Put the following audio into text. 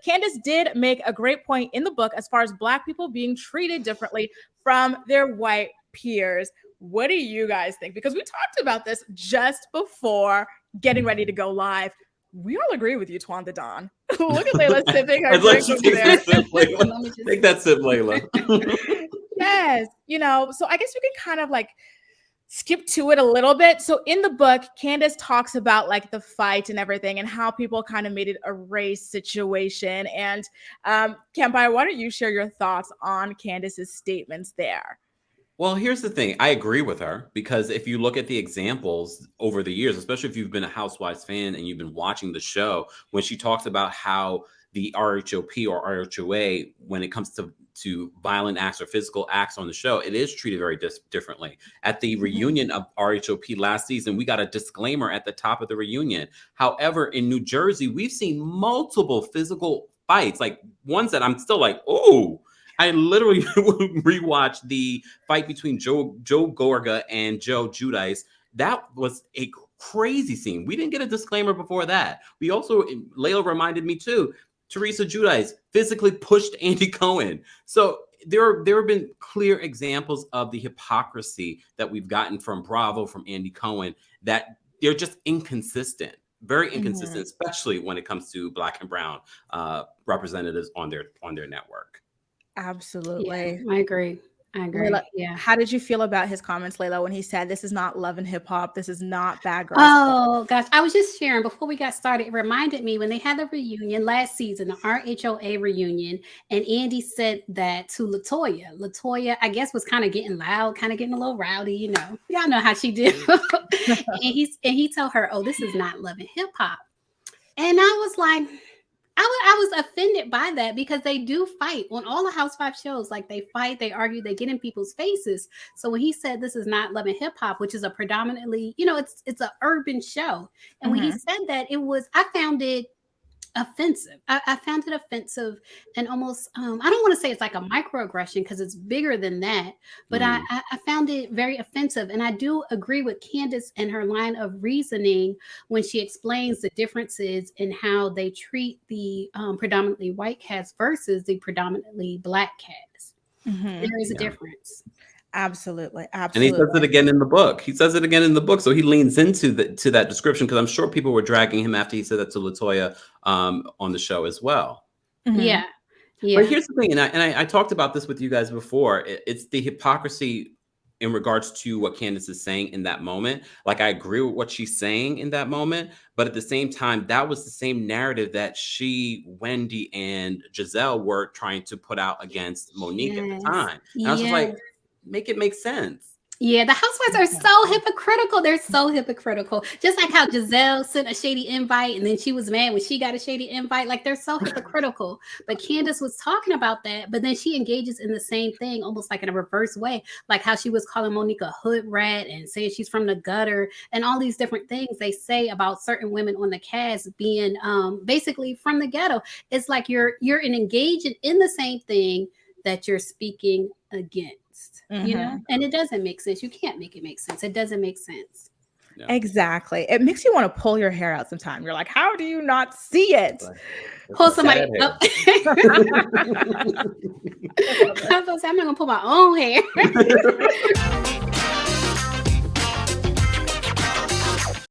Candiace did make a great point in the book as far as Black people being treated differently from their white peers. What do you guys think? Because we talked about this just before getting ready to go live. We all agree with you, Twan the Don. Look at Layla sipping her drink over there. Take that sip, Layla. Yes, so I guess we can kind of like skip to it a little bit. So in the book, Candiace talks about like the fight and everything and how people kind of made it a race situation. And Kampai, why don't you share your thoughts on Candiace's statements there? Well, here's the thing. I agree with her because if you look at the examples over the years, especially if you've been a Housewives fan and you've been watching the show, when she talks about how the RHOP or RHOA, when it comes to violent acts or physical acts on the show, it is treated very differently. At the reunion of RHOP last season, we got a disclaimer at the top of the reunion. However, in New Jersey, we've seen multiple physical fights, like ones that I'm still like, oh. I literally rewatched the fight between Joe Gorga and Joe Giudice. That was a crazy scene. We didn't get a disclaimer before that. We also, Layla reminded me too, Teresa Giudice physically pushed Andy Cohen. So there have been clear examples of the hypocrisy that we've gotten from Bravo, from Andy Cohen, that they're just inconsistent. Very inconsistent, especially when it comes to Black and brown representatives on their network. Absolutely. Yeah, I agree. Layla, yeah. How did you feel about his comments, Layla, when he said, this is not Love and Hip Hop, this is not Bad Girls? Oh, gosh. I was just sharing before we got started. It reminded me when they had the reunion last season, the RHOA reunion, and Andy said that to LaToya. LaToya, I guess, was kind of getting loud, kind of getting a little rowdy, Y'all know how she did. and he told her, oh, this is not Love and Hip Hop. And I was like, I was offended by that because they do fight on all the Housewives shows. Like they fight, they argue, they get in people's faces. So when he said this is not Love and Hip Hop, which is a predominantly, it's an urban show. And when he said that, I found it offensive. I found it offensive and almost, I don't want to say it's like a microaggression because it's bigger than that, but I found it very offensive. And I do agree with Candiace and her line of reasoning when she explains the differences in how they treat the predominantly white cast versus the predominantly Black cast. There is a difference. Absolutely. And he says it again in the book. So he leans into that description because I'm sure people were dragging him after he said that to LaToya on the show as well. Yeah. But here's the thing, and I talked about this with you guys before. It's the hypocrisy in regards to what Candiace is saying in that moment. Like, I agree with what she's saying in that moment, but at the same time, that was the same narrative that she, Wendy, and Giselle were trying to put out against Monique at the time. And I was just like, make it make sense. Yeah, the Housewives are so hypocritical. They're so hypocritical. Just like how Giselle sent a shady invite and then she was mad when she got a shady invite. Like, they're so hypocritical. But Candiace was talking about that, but then she engages in the same thing, almost like in a reverse way. Like how she was calling Monique a hood rat and saying she's from the gutter and all these different things they say about certain women on the cast being basically from the ghetto. It's like you're engaging in the same thing that you're speaking against. And it doesn't make sense. You can't make it make sense. It doesn't make sense. Yeah. Exactly. It makes you want to pull your hair out sometime. You're like, how do you not see it? Pull somebody up. I'm not gonna pull my own hair.